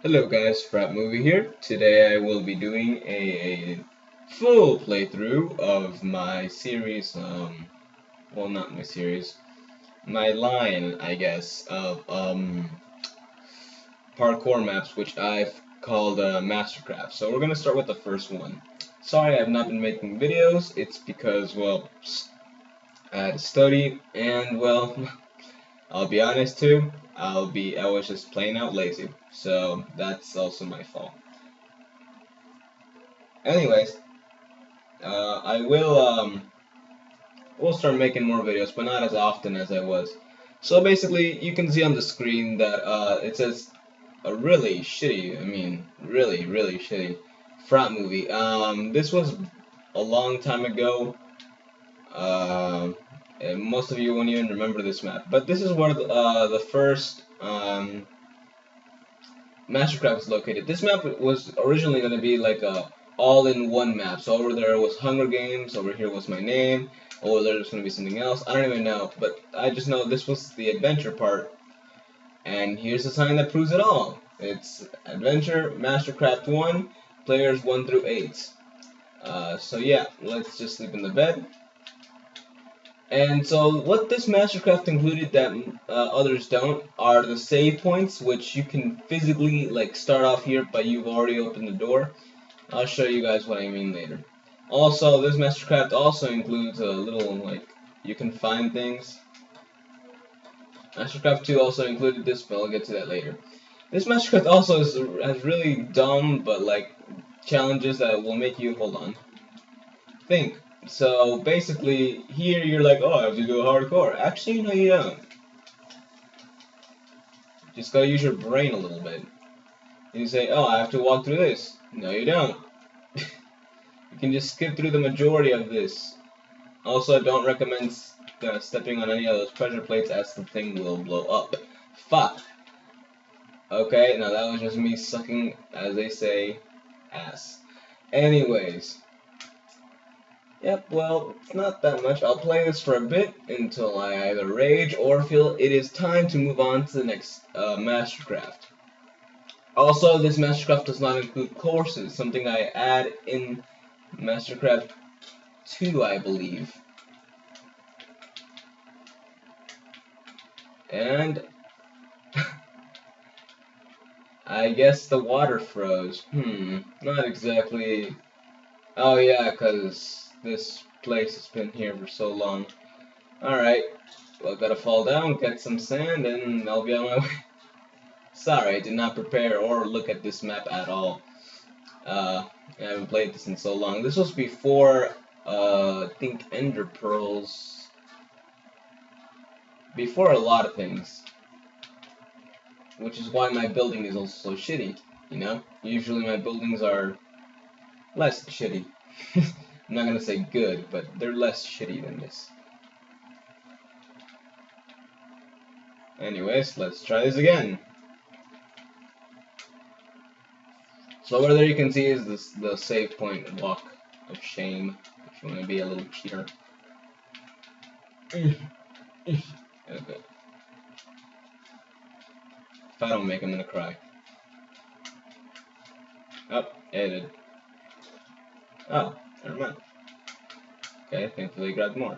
Hello guys, Frat Movie here. Today I will be doing a full playthrough of my series, well not my series, my line, I guess, of parkour maps which I've called Mastercraft. So we're gonna start with the first one. Sorry I've not been making videos, it's because, well, I had to study, and well, I'll be honest too, I was just plain out lazy. So that's also my fault. Anyways, will start making more videos, but not as often as I was. So basically, you can see on the screen that it says a really shitty, really shitty frat movie. This was a long time ago. And most of you won't even remember this map, but this is where the first Mastercraft is located. This map was originally going to be like a all-in-one map. So over there was Hunger Games, over here was my name, over there was going to be something else. I don't even know, but I just know this was the adventure part. And here's the sign that proves it all. It's Adventure Mastercraft 1, players 1 through 8. So yeah, let's just sleep in the bed. And so what this Mastercraft included that others don't are the save points, which you can physically like start off here, but you've already opened the door. I'll show you guys what I mean later. Also, this Mastercraft also includes a little, like, you can find things. Mastercraft 2 also included this, but I'll get to that later. This Mastercraft also has really dumb, but like, challenges that will make you, hold on, think. So basically, here you're like, oh, I have to go hardcore. Actually, no, you don't. Just gotta use your brain a little bit. And you say, oh, I have to walk through this. No, you don't. You can just skip through the majority of this. Also, I don't recommend stepping on any of those pressure plates as the thing will blow up. Fuck. Okay, now that was just me sucking, as they say, ass. Anyways. Yep, well, it's not that much. I'll play this for a bit until I either rage or feel it is time to move on to the next Mastercraft. Also, this Mastercraft does not include courses, something I add in Mastercraft 2, I believe. And I guess the water froze. Not exactly. Oh yeah, because this place has been here for so long. Alright, well, gotta fall down, get some sand, and I'll be on my way. Sorry, I did not prepare or look at this map at all. I haven't played this in so long. This was before, I think Ender Pearls. Before a lot of things. Which is why my building is also so shitty, you know? Usually my buildings are less shitty. I'm not gonna say good, but they're less shitty than this. Anyways, let's try this again. So over there you can see is the save point walk of shame, if you want to be a little cheater. Okay. If I don't make him, I'm gonna cry. Oh, edited. Oh, never mind. Okay, thankfully I grabbed more.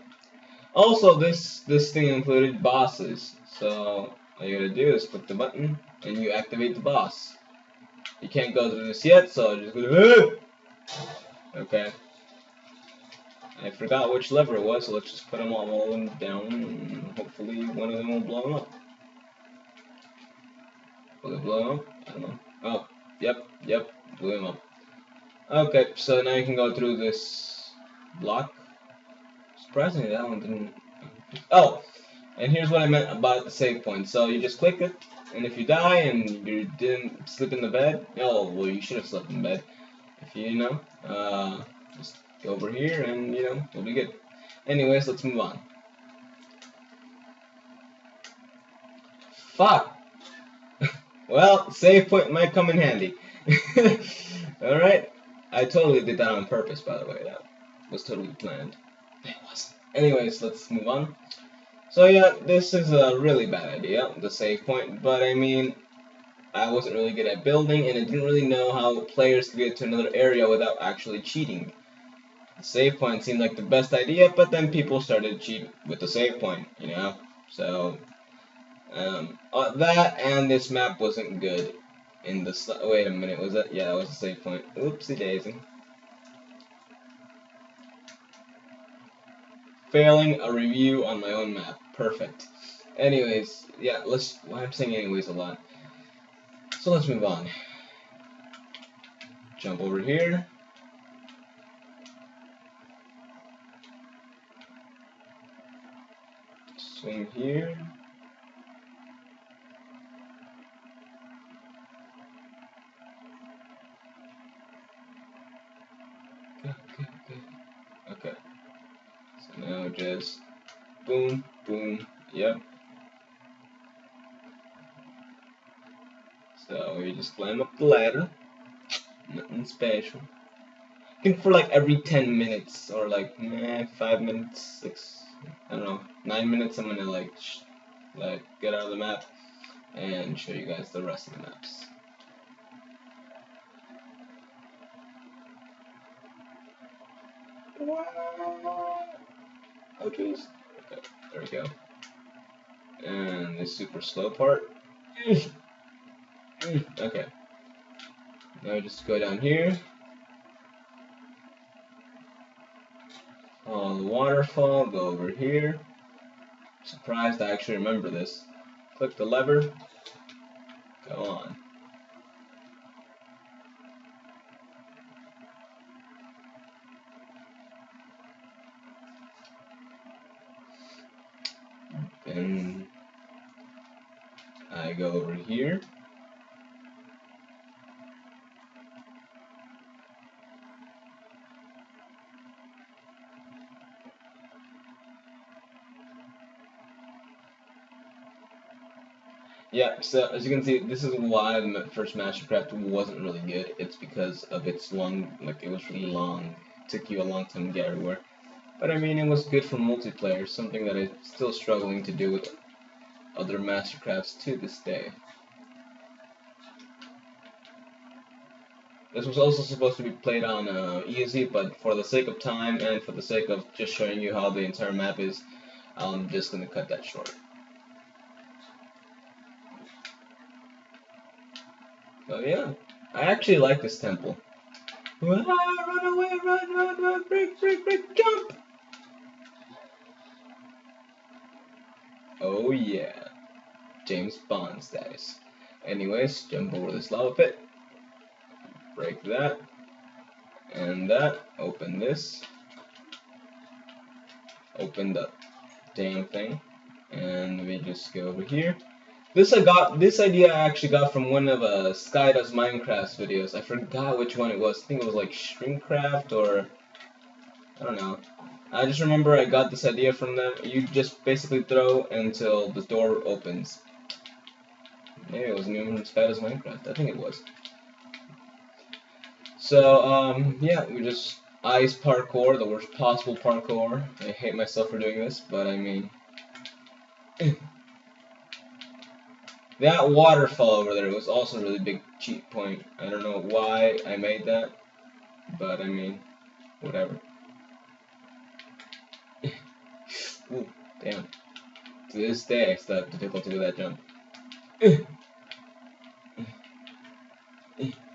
Also, this thing included bosses. So all you gotta do is click the button and you activate the boss. You can't go through this yet, so I'm just gonna. Okay. I forgot which lever it was, so let's just put them all of them down, and hopefully one of them will blow up. Will it blow up? I don't know. Oh, yep, blew him up. Okay, so now you can go through this block. Surprisingly, that one didn't. Oh, and here's what I meant about the save point. So you just click it, and if you die and you didn't sleep in the bed, oh, well, you should have slept in bed. If you know, just go over here and, you know, we'll be good. Anyways, let's move on. Fuck! Well, save point might come in handy. Alright? I totally did that on purpose, by the way. That was totally planned. It wasn't. Anyways, let's move on. So yeah, this is a really bad idea, the save point, but I mean, I wasn't really good at building, and I didn't really know how players could get to another area without actually cheating. The save point seemed like the best idea, but then people started to cheat with the save point, you know? So, that and this map wasn't good. Wait a minute, was that? Yeah, that was the save point. Oopsie daisy. Failing a review on my own map. Perfect. Anyways, yeah, I'm saying anyways a lot. So let's move on. Jump over here. Swing here. Okay. So now just boom, boom, yep. So we just climb up the ladder. Nothing special. I think for like every 10 minutes or like 5 minutes, 6, I don't know, 9 minutes, I'm gonna like get out of the map and show you guys the rest of the maps. Oh jeez. Okay, there we go. And the super slow part. Okay. Now just go down here. On the waterfall, go over here. Surprised I actually remember this. Click the lever. Go on. Then I go over here. Yeah, so as you can see, this is why the first Mastercraft wasn't really good. It's because of its long, like it was really long. It took you a long time to get everywhere. But I mean, it was good for multiplayer, something that I'm still struggling to do with other Mastercrafts to this day. This was also supposed to be played on easy, but for the sake of time and for the sake of just showing you how the entire map is, I'm just going to cut that short. So yeah, I actually like this temple. Run away, run, break, jump! Oh yeah, James Bond status. Anyways, jump over this lava pit, break that, and that, open this, open the damn thing, and we just go over here. This idea I actually got from one of Sky Does Minecraft's videos. I forgot which one it was. I think it was like Shrinkcraft or I don't know. I just remember I got this idea from them. You just basically throw until the door opens. Maybe it wasn't even from Sky Does Minecraft. I think it was. So yeah, we just ice parkour, the worst possible parkour. I hate myself for doing this, but I mean. That waterfall over there was also a really big cheat point. I don't know why I made that, but I mean, whatever. Ooh, damn. To this day, I still have difficulty with that jump.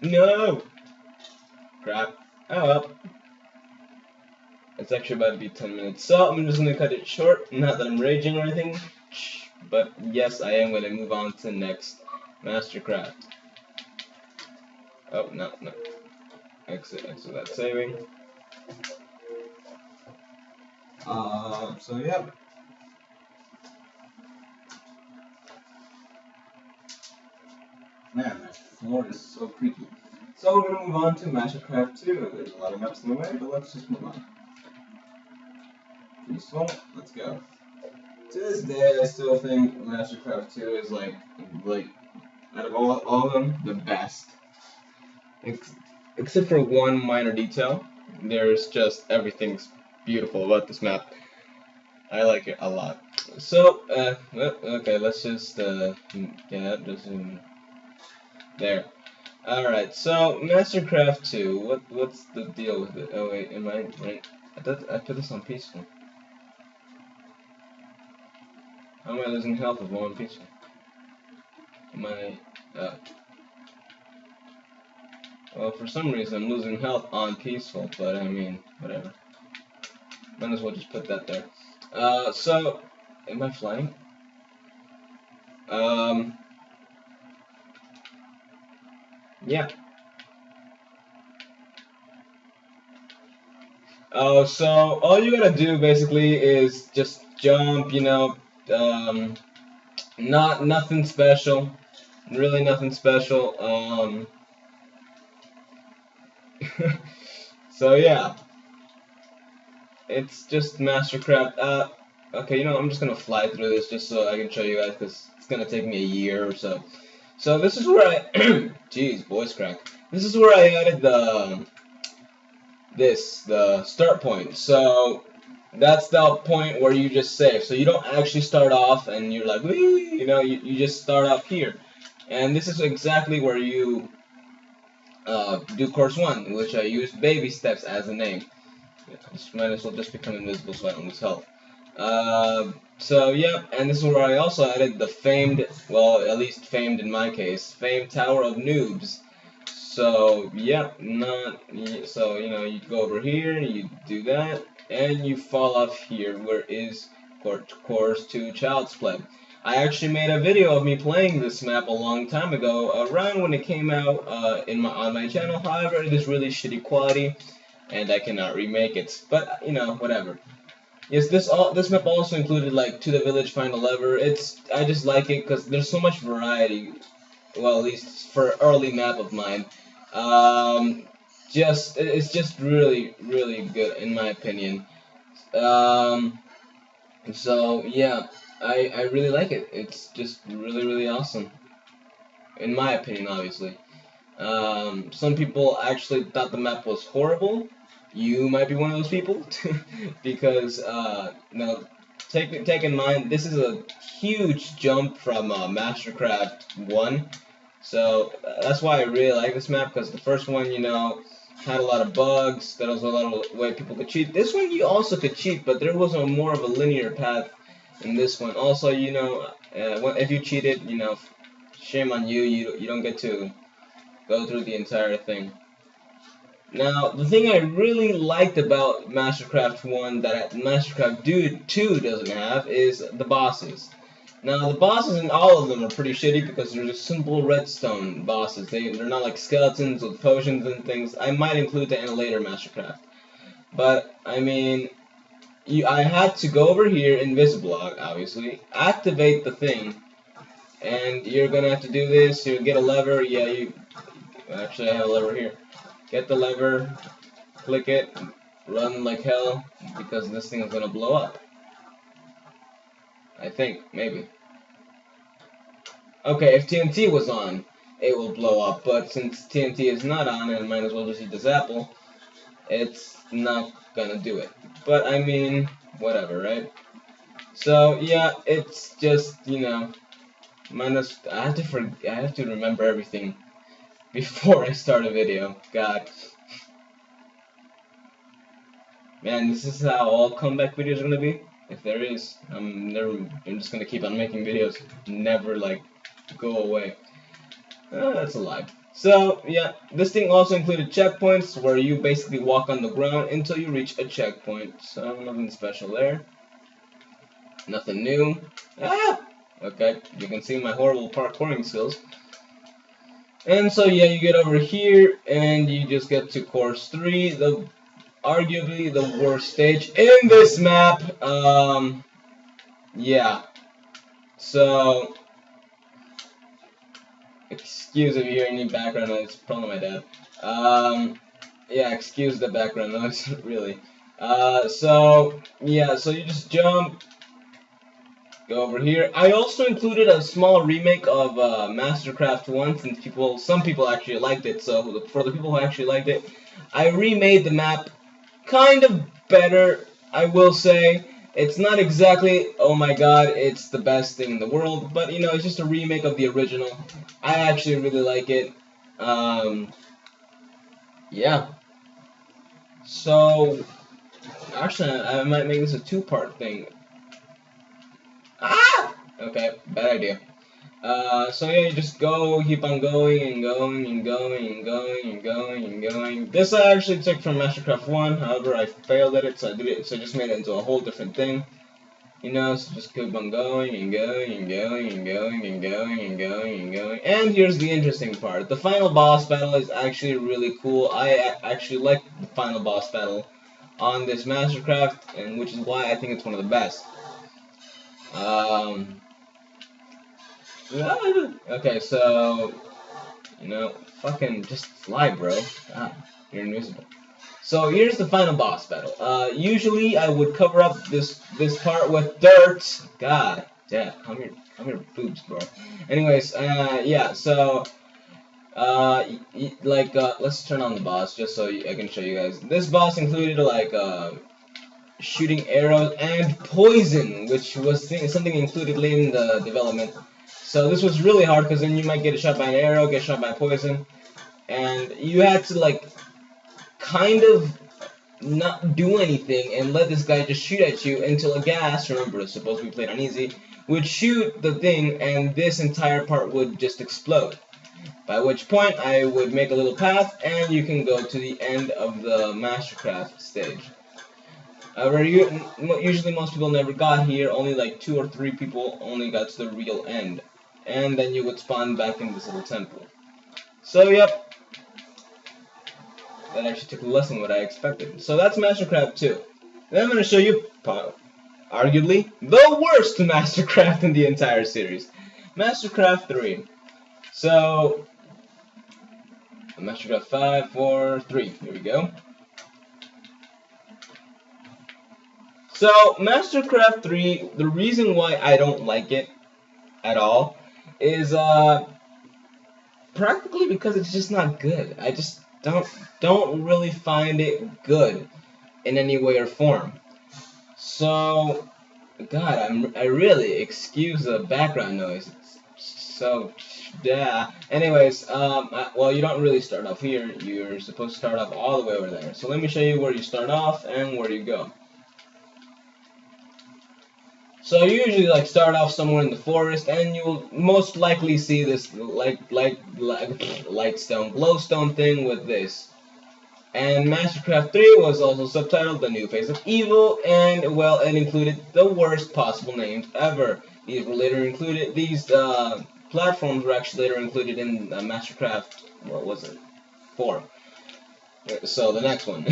No! Crap. Oh well. It's actually about to be 10 minutes, so I'm just gonna cut it short. Not that I'm raging or anything. But yes, I am going to move on to the next Mastercraft. Oh, no. Exit that saving. So yeah. Man, that floor is so creepy. So we're going to move on to Mastercraft 2. There's a lot of maps in the way, but let's just move on. Peaceful, let's go. To this day, I still think Mastercraft 2 is like out of all of them, the best. Except for one minor detail, there's just everything's beautiful about this map. I like it a lot. So, okay, let's just, There. Alright, so Mastercraft 2, what's the deal with it? Oh wait, am I right? I put this on peaceful. How am I losing health if I'm on peaceful? Am I, well, for some reason I'm losing health on peaceful, but I mean, whatever. Might as well just put that there. So, am I flying? Yeah. Oh, so all you gotta do basically is just jump, nothing special, really nothing special. So yeah, it's just Mastercraft. Okay, I'm just gonna fly through this just so I can show you guys because it's gonna take me a year or so. So this is where I, jeez, voice crack. This is where I added the start point. So that's the point where you just save. So you don't actually start off and you're like, wee, you just start off here. And this is exactly where you do course 1, which I used baby steps as a name. Just might as well just become invisible so I don't lose health. So yeah, and this is where I also added the famed, well, at least famed in my case, famed Tower of Noobs. So yeah, so you go over here, you do that, and you fall off here, where is course 2 Child's Play. I actually made a video of me playing this map a long time ago, around when it came out on my channel. However, it is really shitty quality, and I cannot remake it. But whatever. Yes, this map also included like To the Village, Find a Lever. I just like it because there's so much variety. Well, at least for early map of mine. It's just really really good in my opinion. So yeah, I really like it. It's just really really awesome. In my opinion, obviously. Some people actually thought the map was horrible. You might be one of those people, because take in mind this is a huge jump from Mastercraft 1. So that's why I really like this map, because the first one, had a lot of bugs. There was a lot of way people could cheat. This one you also could cheat, but there was a more of a linear path in this one. Also, if you cheated, shame on you. You don't get to go through the entire thing. Now, the thing I really liked about Mastercraft 1 that Mastercraft 2 doesn't have is the bosses. Now, the bosses in all of them are pretty shitty because they're just simple redstone bosses. They're not like skeletons with potions and things. I might include that in a later Mastercraft. But, I mean, I had to go over here, invisible, obviously, activate the thing, and you're gonna have to do this. You get a lever. Yeah, actually, I have a lever here. Get the lever, click it, run like hell, because this thing is gonna blow up. I think, maybe. Okay, if TNT was on, it will blow up, but since TNT is not on, and I might as well just eat this apple, it's not gonna do it. But, I mean, whatever, right? So, yeah, it's just, I have to remember everything before I start a video. God. Man, this is how all comeback videos are gonna be. If there is, I'm just gonna keep on making videos, never like go away. That's a lie. So yeah, this thing also included checkpoints where you basically walk on the ground until you reach a checkpoint. So nothing special there. Nothing new. Okay, you can see my horrible parkouring skills. And so yeah, you get over here and you just get to course 3, arguably the worst stage in this map. Yeah. So excuse if you hear any background noise, it's probably my dad. Yeah, excuse the background noise, really. So yeah, so you just jump, go over here. I also included a small remake of Mastercraft 1 since some people actually liked it. So for the people who actually liked it, I remade the map kind of better, I will say. It's not exactly, oh my god, it's the best thing in the world, but you know, it's just a remake of the original. I actually really like it. Yeah. So, actually, I might make this a two-part thing. Ah! Okay, bad idea. So yeah, you just go, keep on going and going and going and going and going and going. This I actually took from Mastercraft 1, however I failed at it, so I just made it into a whole different thing. You know, so just keep on going and going and going and going and going and going and going. And here's the interesting part. The final boss battle is actually really cool. I actually like the final boss battle on this Mastercraft, and which is why I think it's one of the best. Um, okay, so, you know, fucking just fly, bro. God, you're invisible. So here's the final boss battle. Usually I would cover up this part with dirt. God, yeah, come here, boobs, bro. Anyways, yeah. So, let's turn on the boss just so I can show you guys. This boss included like shooting arrows and poison, which was something included late in the development. So this was really hard because then you might get shot by an arrow, get shot by poison, and you had to like kind of not do anything and let this guy just shoot at you until a gas, remember it's supposed to be played on easy, would shoot the thing and this entire part would just explode. By which point I would make a little path and you can go to the end of the Mastercraft stage. However, usually most people never got here, only like 2 or 3 people only got to the real end. And then you would spawn back in this little temple. So yep, that actually took less than what I expected. So that's Mastercraft 2. Then I'm going to show you, arguably, the worst Mastercraft in the entire series. Mastercraft 3. So, Mastercraft 5, 4, 3. Here we go. So, Mastercraft 3, the reason why I don't like it at all is practically because it's just not good. I just don't really find it good in any way or form. So, God, I really excuse the background noise. So, yeah. Anyways, well, you don't really start off here. You're supposed to start off all the way over there. So let me show you where you start off and where you go. So you usually like start off somewhere in the forest, and you'll most likely see this lightstone, glowstone thing with this. And Mastercraft 3 was also subtitled The New Face of Evil, and well, it included the worst possible names ever. These were later included. These platforms were actually later included in Mastercraft. What was it? 4. So the next one.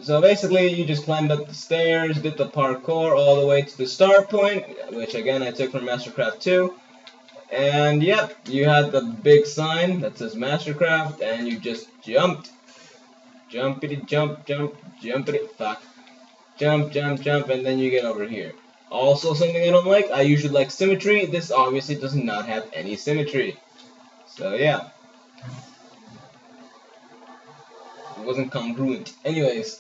So basically, you just climbed up the stairs, did the parkour all the way to the start point, which again I took from Mastercraft 2. And yep, you had the big sign that says Mastercraft, and you just jumped. Jumpity jump, jump, jumpity fuck. Jump, jump, jump, and then you get over here. Also, something I don't like, I usually like symmetry. This obviously does not have any symmetry. So yeah. It wasn't congruent. Anyways.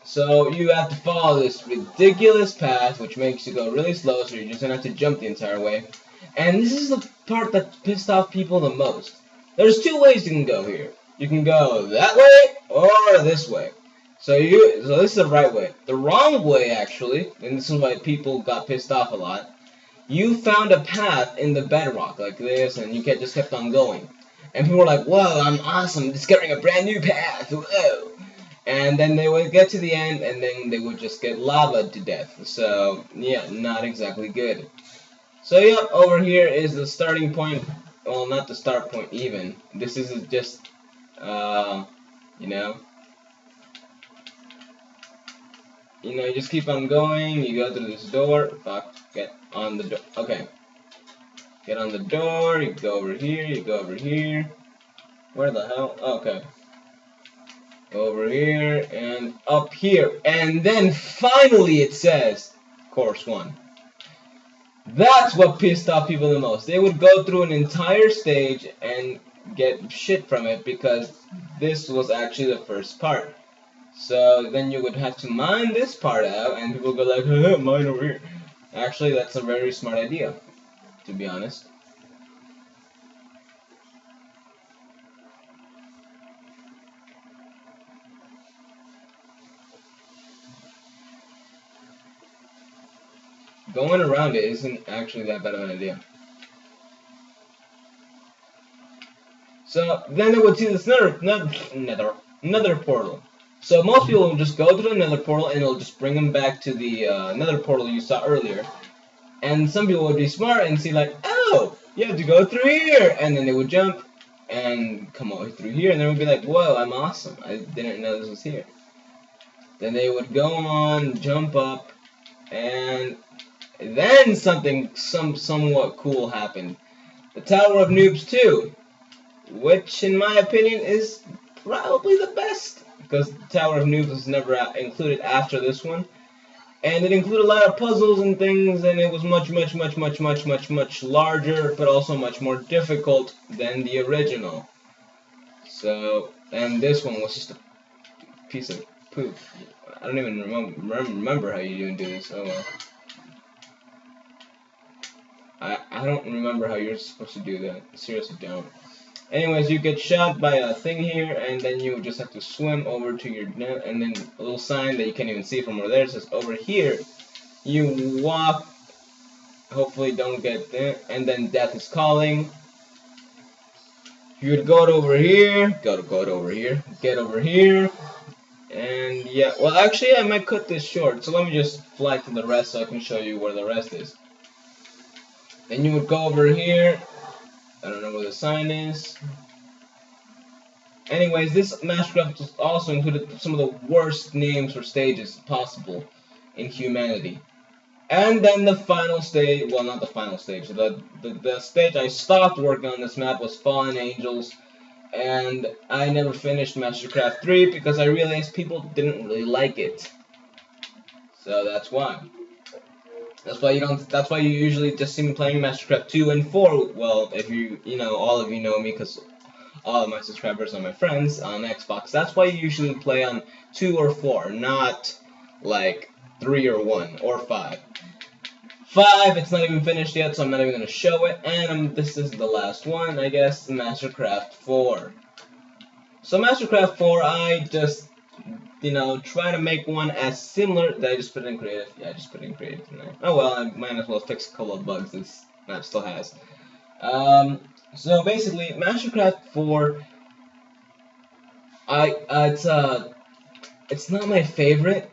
So you have to follow this ridiculous path, which makes you go really slow, so you're just gonna have to jump the entire way. And this is the part that pissed off people the most. There's 2 ways you can go here. You can go that way or this way. So this is the right way. The wrong way, actually, and this is why people got pissed off a lot. You found a path in the bedrock like this, and you just kept on going. And people were like, "Whoa, I'm awesome! Discovering a brand new path! Whoa!" And then they would get to the end, and then they would just get lava to death. So yeah, not exactly good. So yeah, over here is the starting point. Well, not the start point even. This is just, you know, you just keep on going. You go through this door. Fuck, get on the door. Okay, get on the door. You go over here. You go over here. Where the hell? Okay. Over here and up here, and then finally it says course 1. That's what pissed off people the most. They would go through an entire stage and get shit from it because this was actually the first part. So then you would have to mine this part out, and people go like, haha, mine over here. Actually, that's a very smart idea, to be honest. Going around it isn't actually that bad of an idea. So then they would see this nether portal. So most people will just go to the nether portal and it'll just bring them back to the nether portal you saw earlier. And some people would be smart and see like, oh, you have to go through here, and then they would jump and come over through here, and they would be like, whoa, I'm awesome. I didn't know this was here. Then they would go on, jump up, and then somewhat cool happened. The Tower of Noobs 2, which in my opinion is probably the best, because the Tower of Noobs was never included after this one. And it included a lot of puzzles and things, and it was much larger, but also much more difficult than the original. So, and this one was just a piece of poop. I don't even remember how you even do this. Oh well. I don't remember how you're supposed to do that. Seriously, don't. Anyways, you get shot by a thing here, and then you just have to swim over to your net, and then a little sign that you can't even see from over there says over here. You walk, hopefully don't get there, and then death is calling. You would go over here, go over here, get over here, and yeah, well actually I might cut this short, so let me just fly to the rest so I can show you where the rest is. Then you would go over here. I don't know where the sign is. Anyways, this Mastercraft also included some of the worst names for stages possible in humanity. And then the final stage, well not the final stage, the stage I stopped working on this map was Fallen Angels, and I never finished Mastercraft 3 because I realized people didn't really like it. So that's why. That's why you usually just see me playing Mastercraft 2 and 4. Well, if you know, all of you know me because all of my subscribers are my friends on Xbox. That's why you usually play on 2 or 4, not like 3 or 1 or 5. 5, it's not even finished yet, so I'm not even going to show it. And this is the last one, I guess, Mastercraft 4. So Mastercraft 4, I just, try to make one as similar. Did I just put it in creative? Yeah, I just put it in creative tonight. Oh well, I might as well fix a couple of bugs this map still has. So basically, Mastercraft 4, it's not my favorite,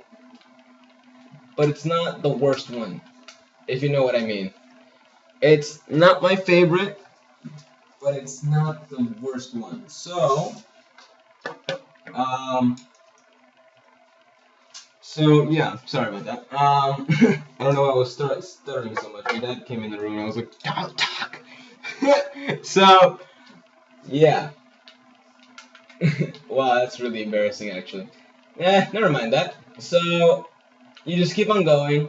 but it's not the worst one, if you know what I mean. It's not my favorite, but it's not the worst one. So, yeah, sorry about that. I don't know why I was stuttering so much. My dad came in the room and I was like, don't talk! So, yeah. Wow, that's really embarrassing actually. Never mind that. So, you just keep on going,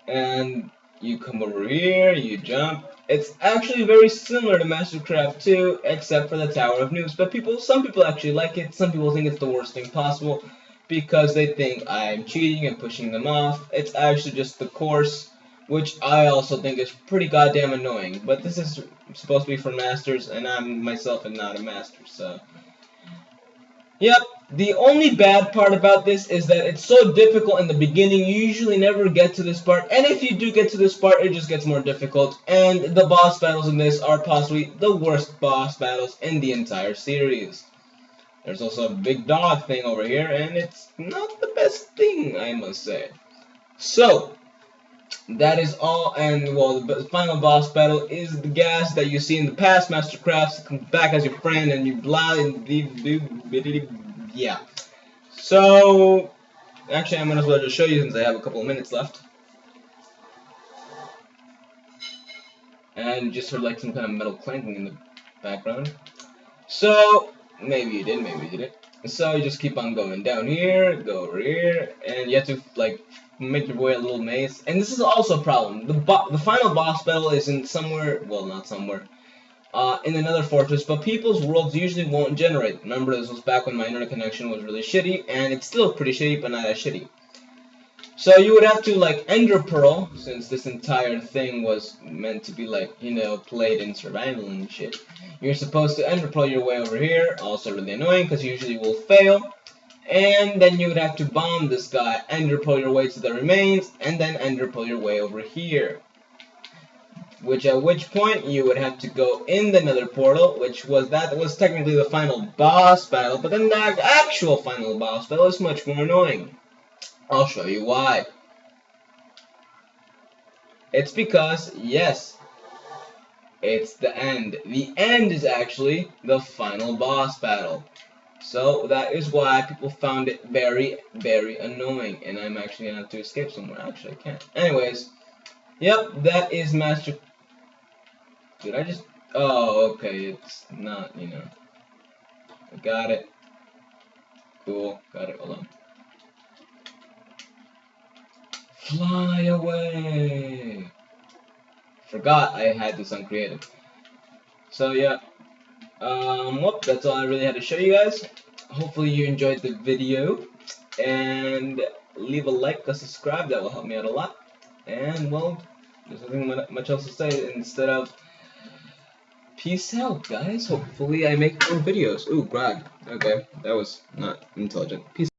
and you come over here, you jump. It's actually very similar to Mastercraft 2, except for the Tower of Noobs, but some people actually like it, some people think it's the worst thing possible, because they think I'm cheating and pushing them off. It's actually just the course, which I also think is pretty goddamn annoying, but this is supposed to be for masters, and I myself am not a master, so... Yep, the only bad part about this is that it's so difficult in the beginning, you usually never get to this part, and if you do get to this part, it just gets more difficult, and the boss battles in this are possibly the worst boss battles in the entire series. There's also a big dog thing over here, and it's not the best thing, I must say. So, that is all, and well, the final boss battle is the gas that you see in the past Mastercrafts. Comes back as your friend, and you blah, and yeah. So, actually, I might as well just show you since I have a couple of minutes left. And just heard like some kind of metal clanking in the background. So, maybe you did, maybe you didn't. So you just keep on going down here, go over here, and you have to like make your way a little maze. And this is also a problem. The final boss battle is in somewhere, well, not somewhere. in another fortress, but people's worlds usually won't generate. Remember, this was back when my internet connection was really shitty, and it's still pretty shitty, but not as shitty. So you would have to, like, Ender Pearl, since this entire thing was meant to be, like, you know, played in survival and shit. You're supposed to Ender Pearl your way over here, also really annoying, because you usually will fail. And then you would have to bomb this guy, Ender Pearl your way to the remains, and then Ender Pearl your way over here. At which point you would have to go in the nether portal, that was technically the final boss battle, but then the actual final boss battle is much more annoying. I'll show you why. It's because, yes, it's the end. The end is actually the final boss battle. So that is why people found it very, very annoying. And I'm actually going to have to escape somewhere. Actually, I can't. Anyways, yep, that is Master... Did I just... Oh, okay, it's not, you know. I got it. Cool, got it, hold on. Fly away! Forgot I had this on creative. So, yeah. Well, that's all I really had to show you guys. Hopefully you enjoyed the video. And leave a like, a subscribe, that will help me out a lot. And, well, there's nothing much else to say instead of... Peace out, guys. Hopefully I make more videos. Ooh, brag. Okay, that was not intelligent. Peace.